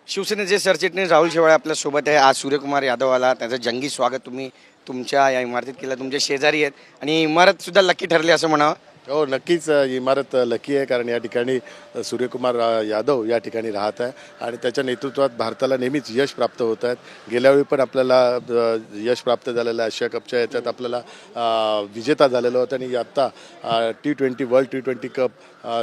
शिवसेनेचे सरचिटणीस राहुल शेवाळे आपल्यासोबत आहे. आज सूर्यकुमार यादव आला, त्याचं जंगी स्वागत तुम्ही तुमच्या या इमारतीत केलं. तुमचे शेजारी आहेत आणि इमारतसुद्धा लकी ठरली असं म्हणावं. हो, नक्कीच इमारत लकी आहे, कारण या ठिकाणी सूर्यकुमार यादव या ठिकाणी राहत आहे आणि त्याच्या नेतृत्वात भारताला नेहमीच यश प्राप्त होत आहेत. गेल्यावेळी पण आपल्याला यश प्राप्त झालेलं आहे. एशिया कपच्या याच्यात आपल्याला विजेता झालेलं होतं आणि आत्ता T20 वर्ल्ड T20 कप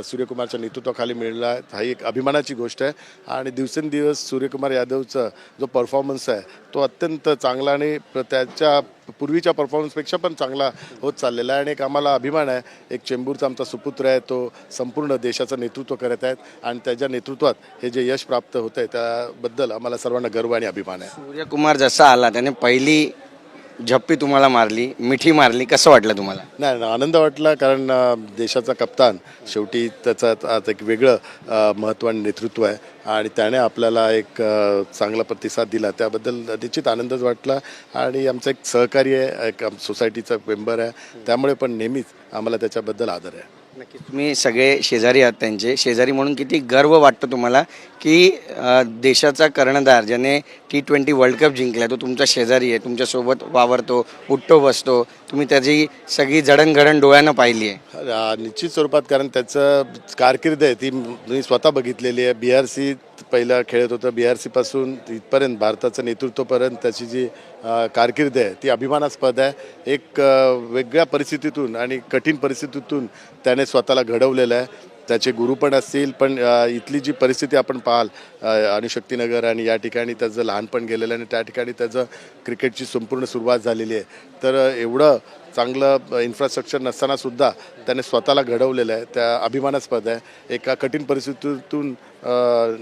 सूर्यकुमारच्या नेतृत्वाखाली मिळाला आहे. हा एक अभिमानाची गोष्ट आहे आणि दिवसेंदिवस सूर्यकुमार यादवचा जो परफॉर्मन्स आहे तो अत्यंत चांगला आणि त्याच्या पूर्वीच्या परफॉर्मन्सपेक्षा पण चांगला होत चाललेला आहे आणि एक आम्हाला अभिमान आहे. एक चेंबूरचा आमचा सुपुत्र आहे, तो संपूर्ण देशाचं नेतृत्व करत आहेत आणि त्याच्या नेतृत्वात हे जे यश प्राप्त होत आहे त्याबद्दल आम्हाला सर्वांना गर्व आणि अभिमान आहे. सूर्यकुमार जसा आला त्याने पहिली झप्पी तुम्हाला मारली, मिठी मारली, कसं वाटलं तुम्हाला? नाही, आनंद वाटला, कारण देशाचा कप्तान शेवटी त्याचा आज एक वेगळं महत्त्व आणि नेतृत्व आहे आणि त्याने आपल्याला एक चांगला प्रतिसाद दिला, त्याबद्दल निश्चित आनंदच वाटला. आणि आमचा एक सहकारी आहे, एक सोसायटीचा मेंबर आहे, त्यामुळे पण नेहमीच आम्हाला त्याच्याबद्दल आदर आहे. नक्की. तुम्ही सगळे शेजारी आहात, त्यांचे शेजारी म्हणून किती गर्व वाटतं तुम्हाला की देशाचा कर्णधार ज्याने T20 वर्ल्ड कप जिंकला तो तुमचा शेजारी आहे, तुमच्यासोबत वावरतो, उठतो बसतो, तुम्ही त्याची सगळी जडणघडण डोळ्यानं पाहिली आहे? निश्चित स्वरूपात, कारण त्याचं कारकीर्द आहे ती मी स्वतः बघितलेली आहे. BRC पहिला खेळत होतं, BRC पासून इथपर्यंत भारताचं नेतृत्वपर्यंत त्याची जी कारकीर्द आहे ती अभिमानास्पद आहे. एक वेगळ्या परिस्थितीतून आणि कठीण परिस्थितीतून त्याने स्वतःला घडवलेलं आहे. त्याचे गुरु पण असतील, पण इथली जी परिस्थिती आपण पाहाल अणुशक्तीनगर आणि या ठिकाणी त्याचं लहानपण गेलेलं आहे आणि त्या ठिकाणी त्याचं क्रिकेटची संपूर्ण सुरुवात झालेली आहे. तर एवढं चांगलं इन्फ्रास्ट्रक्चर नसतानासुद्धा त्याने स्वतःला घडवलेलं आहे, त्या अभिमानास्पद आहे. एका कठीण परिस्थितीतून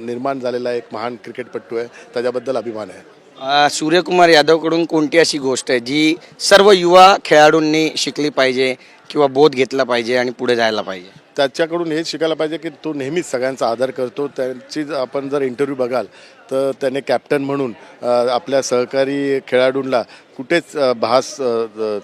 निर्माण झालेला एक महान क्रिकेटपटू आहे, त्याच्याबद्दल अभिमान आहे. सूर्यकुमार यादवकडून कोणती अशी गोष्ट आहे जी सर्व युवा खेळाडूंनी शिकली पाहिजे किंवा बोध घेतला पाहिजे आणि पुढे जायला पाहिजे? त्याच्याकडून हेच शिकायला पाहिजे की तो नेहमीच सगळ्यांचा आदर करतो. त्यांची आपण जर इंटरव्ह्यू बघाल तर त्याने कॅप्टन म्हणून आपल्या सहकारी खेळाडूंना कुठेच भास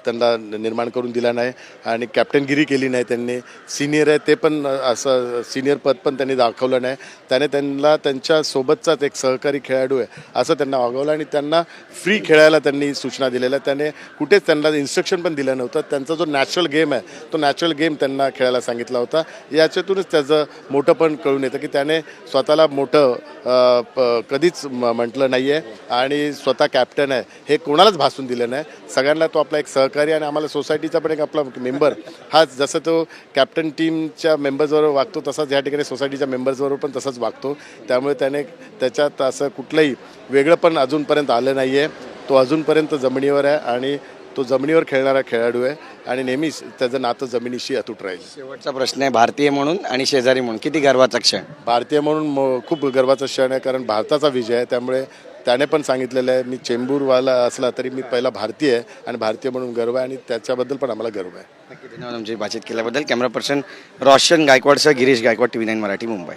त्यांना निर्माण करून दिला नाही आणि कॅप्टनगिरी केली नाही. त्यांनी सिनियर आहे ते पण असं सिनियर पद पण त्यांनी दाखवलं नाही. त्याने त्यांना त्यांच्यासोबतचाच एक सहकारी खेळाडू आहे असं त्यांना वागवलं आणि त्यांना फ्री खेळायला त्यांनी सूचना दिलेल्या. त्याने कुठेच त्यांना इन्स्ट्रक्शन पण दिलं नव्हतं. त्यांचा जो नॅचरल गेम आहे तो नॅचरल गेम त्यांना खेळायला सांगितला होता. याच्यातूनच त्याचं मोठं पण कळून येतं की त्याने स्वतःला मोठं कधीच म्हटलं नाही आहे आणि स्वतः कॅप्टन आहे हे कोणालाच भासून दिलं नाही. सगळ्यांना तो आपला एक सहकारी आणि आम्हाला सोसायटीचा पण एक आपला मेंबर, हा जसं तो कॅप्टन टीमच्या मेंबर्सबरोबर वागतो तसाच या ठिकाणी सोसायटीच्या मेंबर्सबरोबर पण तसाच वागतो. त्यामुळे त्याने त्याच्यात असं कुठलंही वेगळं पण अजूनपर्यंत आलं नाही आहे. तो अजूनपर्यंत जमिनीवर आहे आणि तो जमिनीवर खेळणारा खेळाडू आहे आणि नेहमीच त्याचं नातं जमिनीशी अतूट राहील. शेवटचा प्रश्न आहे, भारतीय म्हणून आणि शेजारी म्हणून किती गर्वाचा क्षण? भारतीय म्हणून खूप गर्वाचा क्षण आहे, कारण भारताचा विजय आहे. त्यामुळे त्याने पण सांगितलेलं आहे मी चेंबूरवाला असला तरी मी पहिला भारतीय आहे आणि भारतीय म्हणून गर्व आहे आणि त्याच्याबद्दल पण आम्हाला गर्व आहे. नक्की. धन्यवाद आमची बातचीत केल्याबद्दल. कॅमेरा पर्सन रोशन गायकवाडसह गिरीश गायकवाड, TV9 मराठी, मुंबई.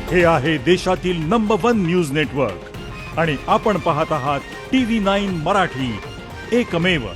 हे आहे देशातील नंबर 1 न्यूज नेटवर्क आणि आपण पाहत आहात TV9 मराठी, एकमेव.